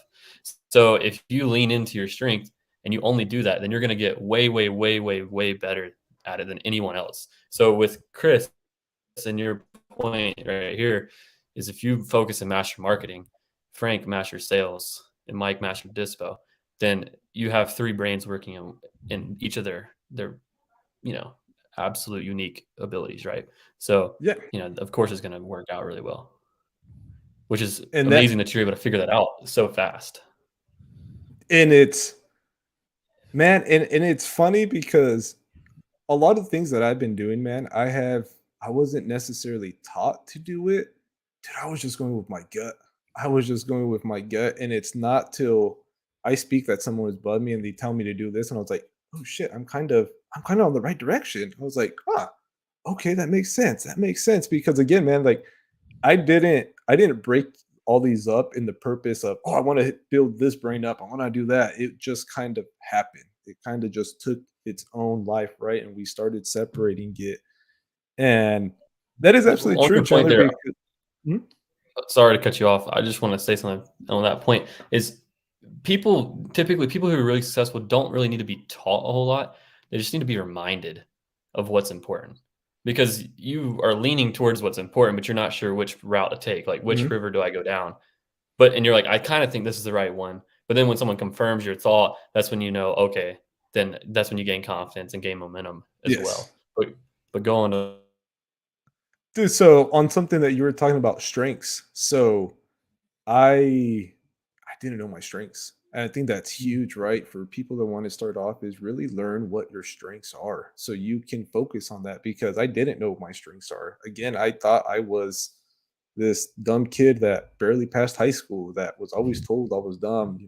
So if you lean into your strength and you only do that, then you're going to get way, way, way, way, way better at it than anyone else. So with Chris and your point right here is, if you focus and master marketing, Frank master sales, and Mike master dispo, then you have three brains working in each of their absolute unique abilities, right? So of course it's going to work out really well, which is amazing that you're able to figure that out so fast. And it's funny because a lot of things that I've been doing, man, I wasn't necessarily taught to do it. Dude, I was just going with my gut. And it's not till I speak that someone was bugging me and they tell me to do this, and I was like, oh shit, I'm kind of on the right direction. I was like, okay, that makes sense. Because again, man, like I didn't break all these up in the purpose of, I want to build this brain up, I want to do that. It just kind of happened. It kind of just took its own life, right? And we started separating it. And that is absolutely true, Chandler. Sorry to cut you off. I just want to say something on that point. Is typically people who are really successful don't really need to be taught a whole lot. They just need to be reminded of what's important, because you are leaning towards what's important, but you're not sure which route to take. Like, which river do I go down? And you're like, I kind of think this is the right one. But then when someone confirms your thought, that's when okay, then that's when you gain confidence and gain momentum as well. But go on to. Dude, so on something that you were talking about, strengths. So I didn't know my strengths. And I think that's huge, right? For people that want to start off, is really learn what your strengths are so you can focus on that, because I didn't know what my strengths are. Again, I thought I was this dumb kid that barely passed high school, that was always told I was dumb,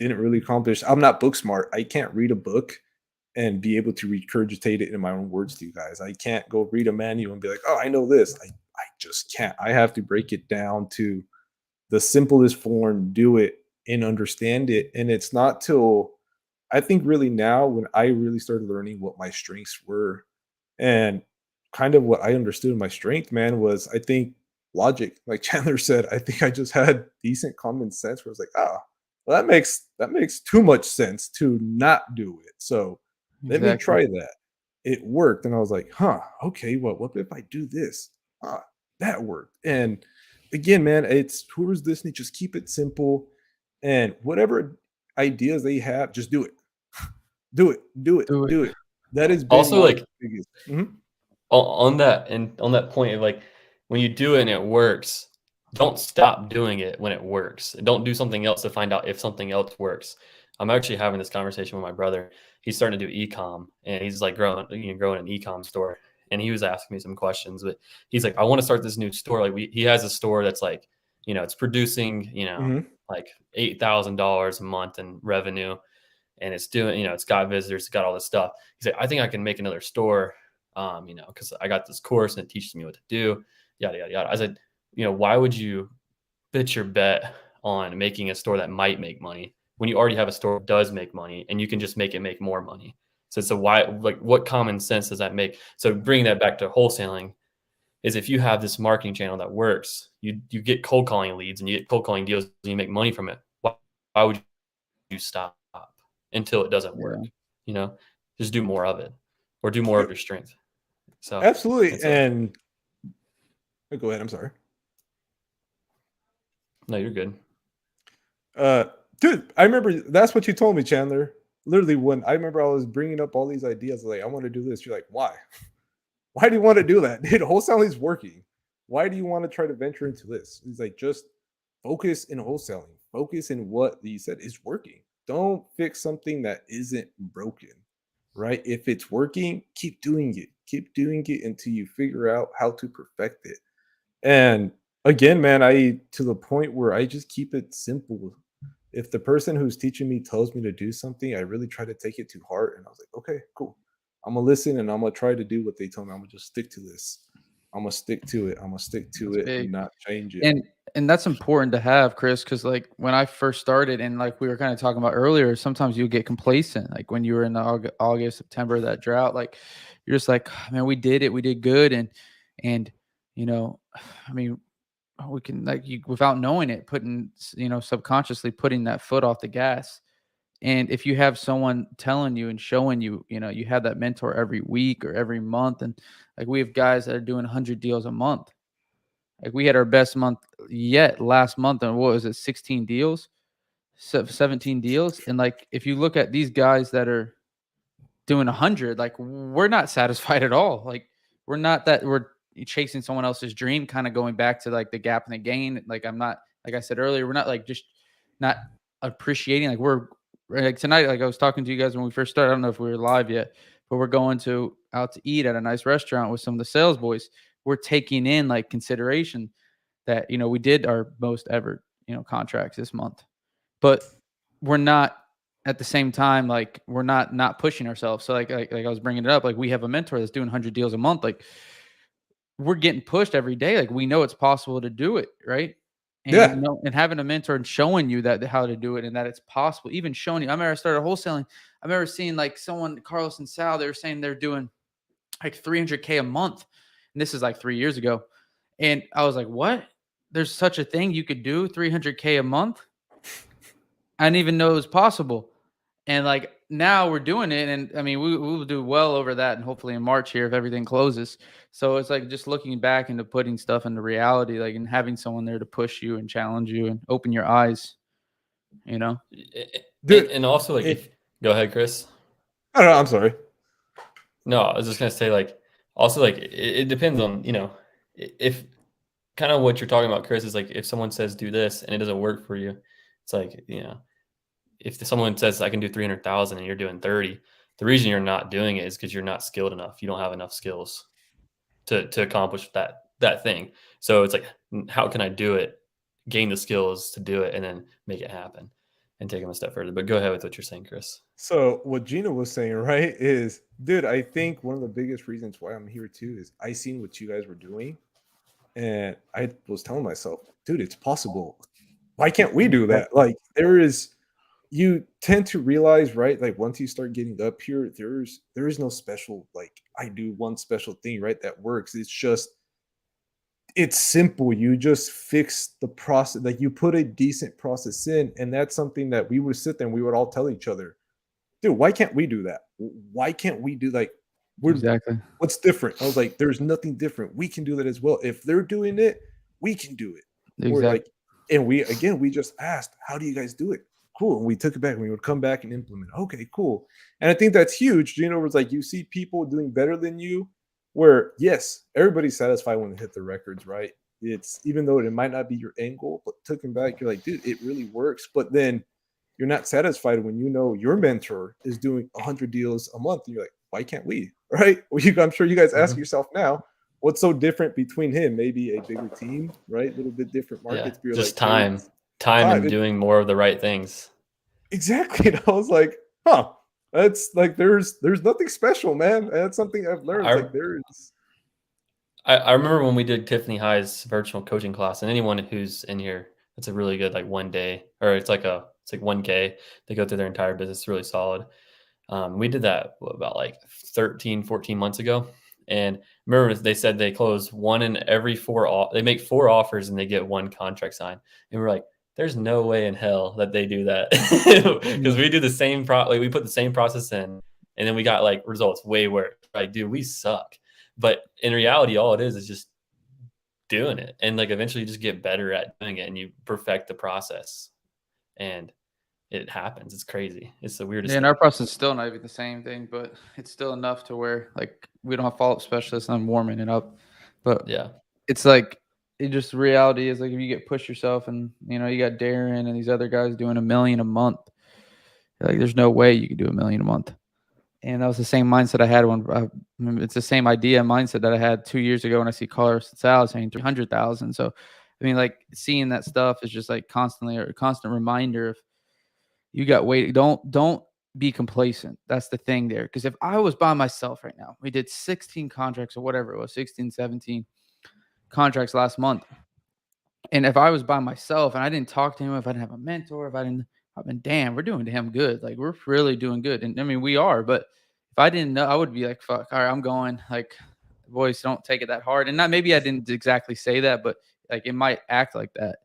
didn't really accomplish. I'm not book smart. I can't read a book and be able to regurgitate it in my own words to you guys. I can't go read a manual and be like, I know this. I just can't. I have to break it down to the simplest form, do it and understand it. And it's not till I think really now when I really started learning what my strengths were, and kind of what I understood my strength, man, was, I think, logic. Like Chandler said, I think I just had decent common sense where I was like, well, that makes too much sense to not do it. So let me try that. It worked. And I was like, okay, what if I do this? That worked. And again, man, it's whoever's listening, just keep it simple. And whatever ideas they have, just do it. Do it. That is also like on that point of, like, when you do it and it works, don't stop doing it when it works. Don't do something else to find out if something else works. I'm actually having this conversation with my brother. He's starting to do e-com, and he's like growing an e-com store. And he was asking me some questions, but he's like, I want to start this new store. Like he has a store that's like, it's producing, like $8,000 a month in revenue, and it's doing, it's got visitors, it's got all this stuff. He's like, I think I can make another store, because I got this course and it teaches me what to do, yada, yada, yada. I said, why would you pitch your bet on making a store that might make money when you already have a store that does make money and you can just make it make more money? So why, like, what common sense does that make? So bringing that back to wholesaling is, if you have this marketing channel that works, you get cold calling leads and you get cold calling deals and you make money from it. Why would you stop until it doesn't work? Just do more of it, or do more of your strength. So absolutely. And go ahead. I'm sorry. No, you're good. Dude, I remember that's what you told me, Chandler. Literally, when I remember I was bringing up all these ideas, like, I want to do this. You're like, why? Why do you want to do that? Dude, wholesaling is working. Why do you want to try to venture into this? He's like, just focus in wholesaling. Focus in what you said is working. Don't fix something that isn't broken, right? If it's working, keep doing it. Keep doing it until you figure out how to perfect it. And again, man, to the point where I just keep it simple. If the person who's teaching me tells me to do something, I really try to take it to heart. And I was like, okay, cool. I'm going to listen and I'm going to try to do what they tell me. I'm going to just stick to this. I'm going to stick to it. I'm going to stick to it and not change it. And that's important to have, Chris, because like when I first started, and like we were kind of talking about earlier, sometimes you get complacent. Like when you were in the August, September, that drought, like you're just like, man, we did it. We did good. And, I mean, we can, like, you, without knowing it, subconsciously putting that foot off the gas. And if you have someone telling you and showing you, you have that mentor every week or every month. And like we have guys that are doing 100 deals a month. Like we had our best month yet last month. And what was it? 16 deals, 17 deals. And like, if you look at these guys that are doing 100, like we're not satisfied at all. Like we're chasing someone else's dream, kind of going back to like the gap and the gain. Like I'm not, like I said earlier, we're not like just not appreciating. Like we're like tonight, like I was talking to you guys when we first started. I don't know if we were live yet, but we're going out to eat at a nice restaurant with some of the sales boys. We're taking in like consideration that, we did our most ever, contracts this month, but we're not at the same time, like we're not pushing ourselves. So like I was bringing it up, like we have a mentor that's doing 100 deals a month. Like we're getting pushed every day. Like we know it's possible to do it. Right. And, and having a mentor and showing you that how to do it and that it's possible, even showing you. I remember I started wholesaling. I remember seeing like someone, Carlos and Sal, they were saying they're doing like $300K a month. And this is like 3 years ago. And I was like, what? There's such a thing you could do, $300K a month? I didn't even know it was possible. And like now we're doing it. And I mean, we will do well over that. And hopefully in March here, if everything closes. So it's like just looking back into putting stuff into reality, like, and having someone there to push you and challenge you and open your eyes, Dude, and also like, go ahead, Chris. I don't know. I'm sorry. No, I was just going to say, like, also like, it depends on, if kind of what you're talking about, Chris, is like, if someone says do this and it doesn't work for you, it's like, if someone says I can do 300,000 and you're doing 30, the reason you're not doing it is because you're not skilled enough. You don't have enough skills to accomplish that thing. So it's like, how can I do it, gain the skills to do it, and then make it happen and take them a step further. But go ahead with what you're saying, Chris. So what Gina was saying, right, is, dude, I think one of the biggest reasons why I'm here too is I seen what you guys were doing. And I was telling myself, dude, it's possible. Why can't we do that? Like you tend to realize, right? Like once you start getting up here, there is no special, like I do one special thing, right? That works. It's simple. You just fix the process. Like you put a decent process in, and that's something that we would sit there and we would all tell each other, dude, why can't we do that? Why can't we do exactly what's different? I was like, there's nothing different. We can do that as well. If they're doing it, we can do it. Exactly. And we just asked, how do you guys do it? Cool. And we took it back and we would come back and implement. Okay, cool. And I think that's huge. It was like you see people doing better than you, where yes, everybody's satisfied when they hit the records, right? It's even though it might not be your end goal, but looking back, you're like, dude, it really works. But then you're not satisfied when you know your mentor is doing 100 deals a month. And you're like, why can't we? Right? Well, I'm sure you guys ask yourself now, what's so different between him? Maybe a bigger team, right? A little bit different markets. Yeah, But just like, time and doing more of the right things. Exactly. And I was like, huh, that's like, there's nothing special, man. And that's something I've learned. It's like there is. I remember when we did Tiffany High's virtual coaching class, and anyone who's in here, it's a really good, like 1 day, or it's like 1K. They go through their entire business. It's really solid. We did that about like 13, 14 months ago. And remember they said they close 1 in every 4, they make 4 offers and they get 1 contract signed. And we're like, there's no way in hell that they do that. Because we do the same we put the same process in, and then we got like results way worse. Like, dude, we suck. But in reality, all it is just doing it. And like eventually you just get better at doing it and you perfect the process. And it happens. It's crazy. It's the weirdest thing. And our process is still not even the same thing, but it's still enough to where like we don't have follow-up specialists. I'm warming it up. But yeah, it's like reality is like if you get push yourself and you got Darren and these other guys doing $1 million a month. Like there's no way you could do $1 million a month. And that was the same mindset I had when it's the same idea mindset that I had 2 years ago when I see Carlos and Sal saying 300,000. So, I mean, like seeing that stuff is just like constantly a constant reminder of you got weight. Don't be complacent. That's the thing there. Because if I was by myself right now, we did 16 contracts or whatever it was, 16, 17 contracts last month. And if I was by myself and I didn't talk to him, if I didn't have a mentor, I've been, damn, we're doing damn good. Like we're really doing good. And I mean, we are, but if I didn't know, I would be like, fuck, all right, I'm going. Like, boys, don't take it that hard. And maybe I didn't exactly say that, but like it might act like that.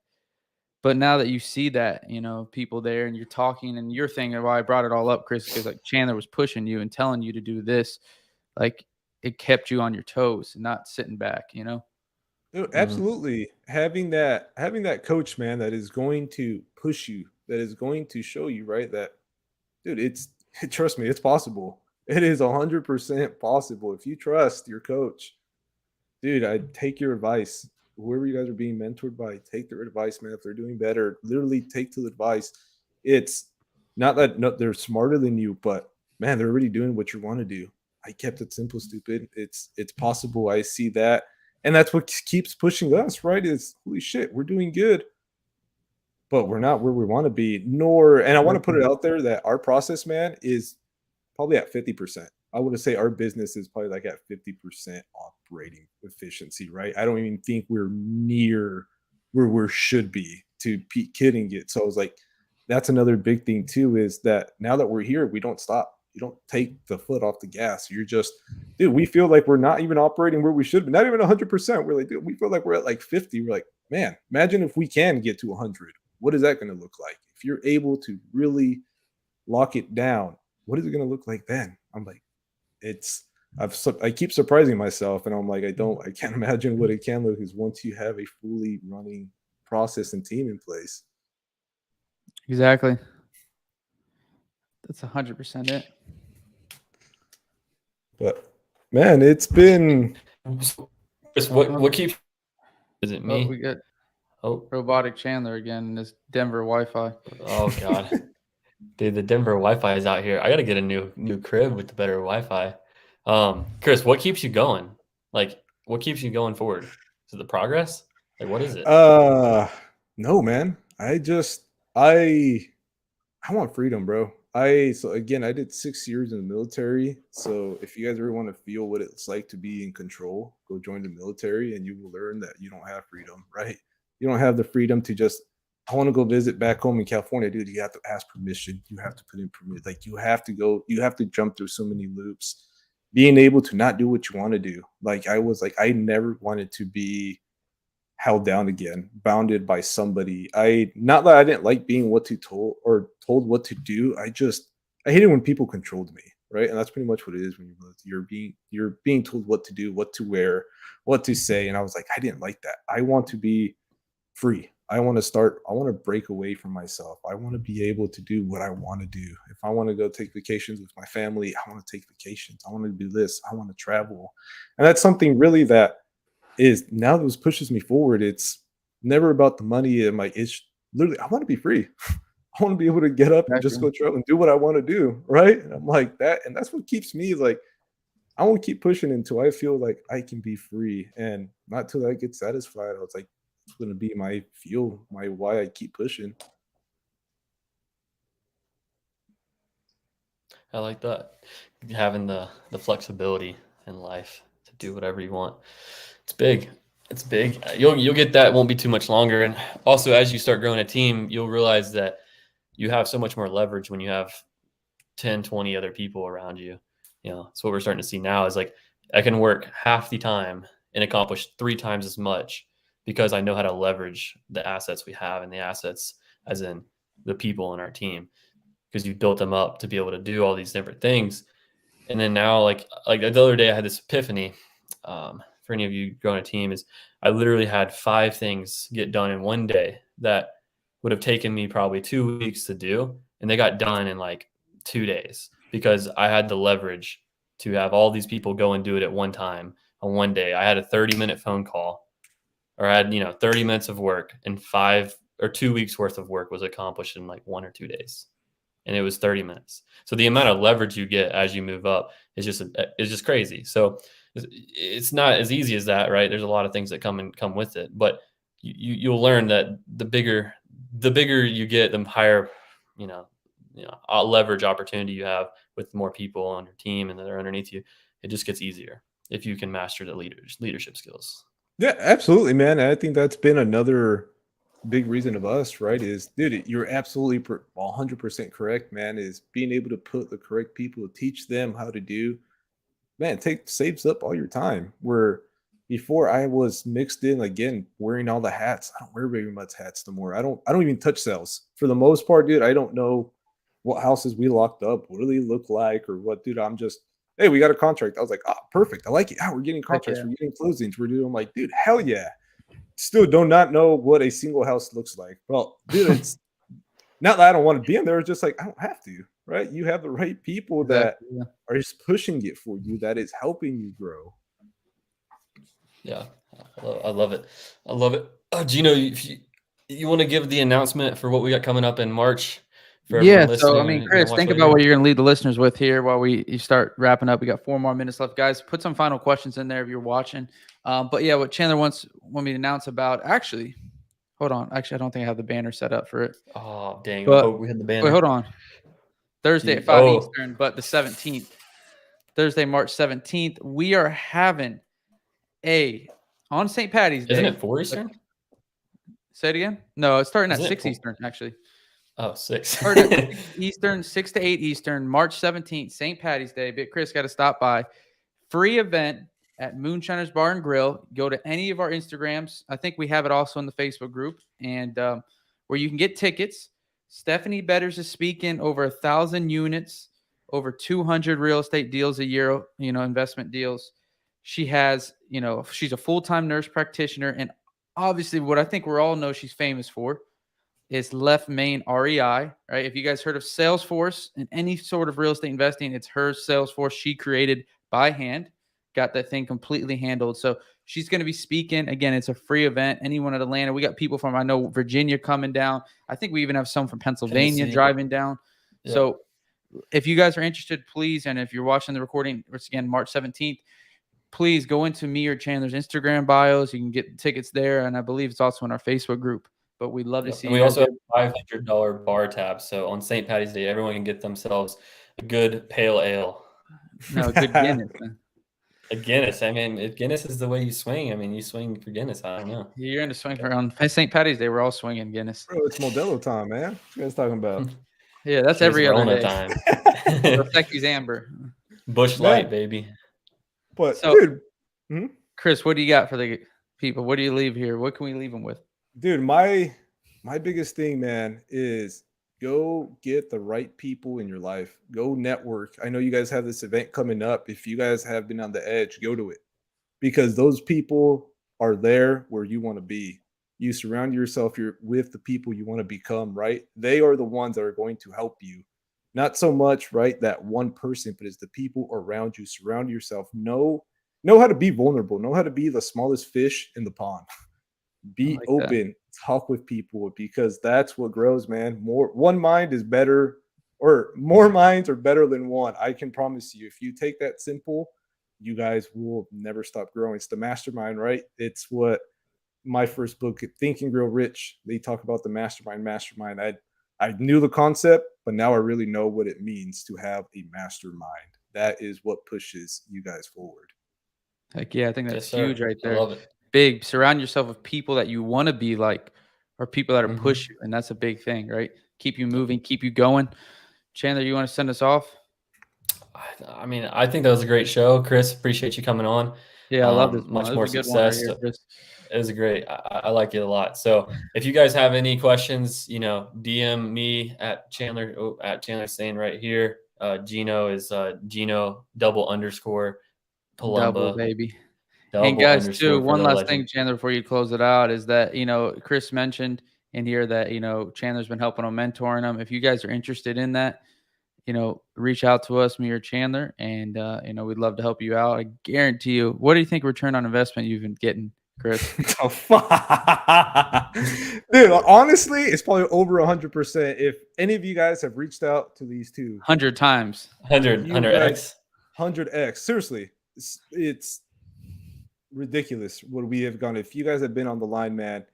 But now that you see that, people there and you're talking and you're thinking, well, I brought it all up, Chris, because like Chandler was pushing you and telling you to do this, like it kept you on your toes and not sitting back, No, absolutely. Having that coach, man, that is going to push you, that is going to show you, right? That, dude, trust me, it's possible. It is 100% possible. If you trust your coach, dude, I take your advice. Whoever you guys are being mentored by, take their advice, man. If they're doing better, literally take the advice. It's not that they're smarter than you, but man, they're already doing what you want to do. I kept it simple, stupid. It's possible. I see that. And that's what keeps pushing us, right? Is holy shit, we're doing good, but we're not where we want to be. And I want to put it out there that our process, man, is probably at 50%. I would say our business is probably like at 50% operating efficiency, right? I don't even think we're near where we should be to be kidding it. So I was like, that's another big thing too, is that now that we're here, we don't stop. You don't take the foot off the gas. You're just, dude, we feel like we're not even operating where we should be. Not even 100%. We're like, dude, we feel like we're at like 50. We're like, man, imagine if we can get to 100. What is that going to look like? If you're able to really lock it down, what is it going to look like then? I'm like, I keep surprising myself, and I'm like, I can't imagine what it can look like once you have a fully running process and team in place. Exactly. That's 100% it. But man, it's been. What keeps? Is it me? We got robotic Chandler again in this Denver Wi-Fi. Oh God, dude, the Denver Wi-Fi is out here. I got to get a new crib with the better Wi-Fi. Chris, what keeps you going? Like, what keeps you going forward? Is it the progress? Like, what is it? No, man. I want freedom, bro. So again, I did 6 years in the military. So if you guys ever want to feel what it's like to be in control, go join the military and you will learn that you don't have freedom, right? You don't have the freedom to just, I want to go visit back home in California, dude. You have to ask permission. You have to put in permit. Like you have to jump through so many loops. Being able to not do what you want to do. Like I never wanted to be held down again, bounded by somebody. Not that I didn't like being told what to do. I hate it when people controlled me, right? And that's pretty much what it is when you're being told what to do, what to wear, what to say. And I was like, I didn't like that. I want to be free. I want to break away from myself. I want to be able to do what I want to do. If I want to go take vacations with my family, I want to take vacations. I want to do this. I want to travel. And that's something really that is now this pushes me forward. It's never about the money. And like, it's literally, I want to be free. I want to be able to get up and just go travel and do what I want to do. Right. And I'm like that. And that's what keeps me like, I want to keep pushing until I feel like I can be free, and not till I get satisfied. I was like, it's going to be my fuel, my why I keep pushing. I like that. Having the flexibility in life to do whatever you want. It's big. It's big. You'll get that. It won't be too much longer. And also, as you start growing a team, you'll realize that you have so much more leverage when you have 10, 20 other people around you. You know, so what we're starting to see now is like, I can work half the time and accomplish 3 times as much because I know how to leverage the assets we have, and the assets as in the people in our team, because you built them up to be able to do all these different things. And then now, like the other day, I had this epiphany. For any of you growing a team, is I literally had 5 things get done in one day that would have taken me probably 2 weeks to do, and they got done in like 2 days because I had the leverage to have all these people go and do it at one time on one day. I had a 30-minute phone call, or I had 30 minutes of work, and 5 or 2 weeks worth of work was accomplished in like 1 or 2 days. And it was 30 minutes. So the amount of leverage you get as you move up is just crazy. So it's not as easy as that, right? There's a lot of things that come with it, but you'll learn that the bigger you get, the higher, leverage opportunity you have with more people on your team and that are underneath you. It just gets easier if you can master the leadership skills. Yeah, absolutely, man. I think that's been another big reason of us, right? Is, dude, you're absolutely 100% correct, man. Is being able to put the correct people, teach them how to do, man, saves up all your time. Where before I was mixed in, again, wearing all the hats. I don't wear very much hats no more. I don't even touch sales for the most part, dude. I don't know what houses we locked up, what do they look like, or what, dude. I'm just, hey, we got a contract. I was like, oh, perfect. I like it. Oh, we're getting contracts, we're getting closings, we're doing, like, dude, hell yeah. Still do not know what a single house looks like. Well, dude, it's not that I don't want to be in there. It's just like, I don't have to, right? You have the right people that are just pushing it for you, that is helping you grow. Yeah, I love it. I love it. Gino, if you want to give the announcement for what we got coming up in March for everyone listening? So I mean, Chris, think about what you're going to lead the listeners with here while you start wrapping up. We got 4 more minutes left, guys. Put some final questions in there if you're watching. But yeah, what Chandler want me to announce about, actually, hold on. Actually, I don't think I have the banner set up for it. Oh, dang. But, we had the banner. Wait, hold on. Thursday at 5 Eastern, but the 17th. Thursday, March 17th, we are having on St. Patty's Day. Isn't it 4 Eastern? Say it again? No, it's starting at 6 Eastern, actually. Oh, 6. Starting at 6 Eastern, 6 to 8 Eastern, March 17th, St. Patty's Day. Big Chris got to stop by. Free event at Moonshiners Bar and Grill. Go to any of our Instagrams. I think we have it also in the Facebook group, and where you can get tickets. Stephanie Betters is speaking, over 1,000 units, over 200 real estate deals a year, investment deals. She has, she's a full-time nurse practitioner, and obviously what I think we all know she's famous for is left main REI, right? If you guys heard of Salesforce and any sort of real estate investing, it's her Salesforce she created by hand, got that thing completely handled. So she's going to be speaking. Again, it's a free event. Anyone at Atlanta, we got people from, I know, Virginia coming down. I think we even have some from Pennsylvania driving down. Yeah. So if you guys are interested, please, and if you're watching the recording, it's again March 17th, please go into me or Chandler's Instagram bios. You can get tickets there, and I believe it's also in our Facebook group. But we'd love to see you. We also have $500 bar tab. So on St. Patty's Day, everyone can get themselves a good pale ale. No, good Guinness. Man. A Guinness. I mean, if Guinness is the way you swing, I mean, you swing for Guinness. I don't know. You're in the swing for on St. Patty's Day. We're all swinging Guinness. Bro, it's Modelo time, man. What you guys talking about? Yeah, that's every other day. Time. Perfectus Amber. Bush Light, baby. But so, dude, Chris, what do you got for the people? What do you leave here? What can we leave them with? Dude, my biggest thing, man, is go get the right people in your life. Go network. I know you guys have this event coming up. If you guys have been on the edge, go to it, because those people are there where you want to be. You surround yourself with the people you want to become, right? They are the ones that are going to help you. Not so much, right, that one person, but it's the people around you. Surround yourself. Know know how to be vulnerable, know how to be the smallest fish in the pond. Be like open, talk with people, because that's what grows, man. One mind is better, or more minds are better than one. I can promise you, if you take that simple, you guys will never stop growing. It's the mastermind, right? It's what my first book, Think and Grow Rich, they talk about the mastermind. I knew the concept, but now I really know what it means to have a mastermind. That is what pushes you guys forward. Heck yeah, I think that's huge right I there. love it. Big. Surround yourself with people that you want to be like, or people that are Mhm. push you, and that's a big thing, right? Keep you moving, keep you going. Chandler, you want to send us off? I mean, I think that was a great show, Chris. Appreciate you coming on. Yeah, I love this one. Much This more was a good one right success. here, Chris. It was a great. I like it a lot. So if you guys have any questions, DM me at Chandler saying right here. Gino is Gino _Palumba. Double, baby. And guys, too, one last thing, Chandler, before you close it out, is that, Chris mentioned in here that, Chandler's been helping him, mentoring him. If you guys are interested in that, reach out to us, me or Chandler, and, we'd love to help you out. I guarantee you. What do you think return on investment you've been getting, Chris? Dude, honestly, it's probably over 100%. If any of you guys have reached out to these two 100 times. 100x. 100x. Seriously, it's ridiculous what we have gone. If you guys have been on the line, man,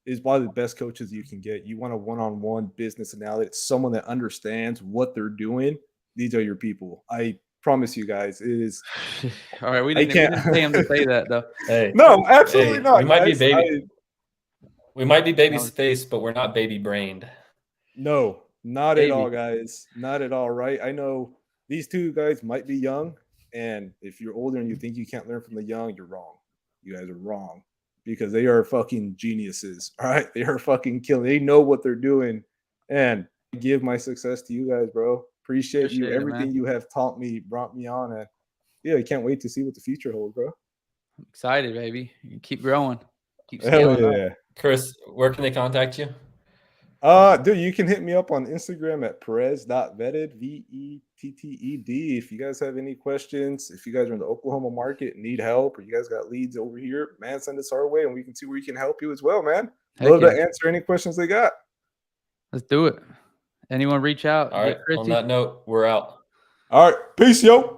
is probably the best coaches you can get. You want a one-on-one business analysis, someone that understands what they're doing. These are your people. I promise you guys, it is. All right, we didn't pay him to say that though. Hey, no, absolutely not. We might be baby. We might be baby's face, but we're not baby brained. No, not at all, guys. Not at all, right? I know these two guys might be young, and if you're older and you think you can't learn from the young, you're wrong. You guys are wrong, because they are fucking geniuses. All right, they are fucking killing. They know what they're doing, and I give my success to you guys, bro. Appreciate you. Everything you have taught me, brought me on, and yeah, I can't wait to see what the future holds, bro. I'm excited, baby. You keep growing. Keep scaling up. Chris, where can they contact you? Dude, you can hit me up on Instagram at Perez.vetted, VETTED. If you guys have any questions, if you guys are in the Oklahoma market, need help, or you guys got leads over here, man, send us our way and we can see where we can help you as well, man. Love to answer any questions they got. Let's do it. Anyone reach out? All right. On that note, we're out. All right. Peace, yo.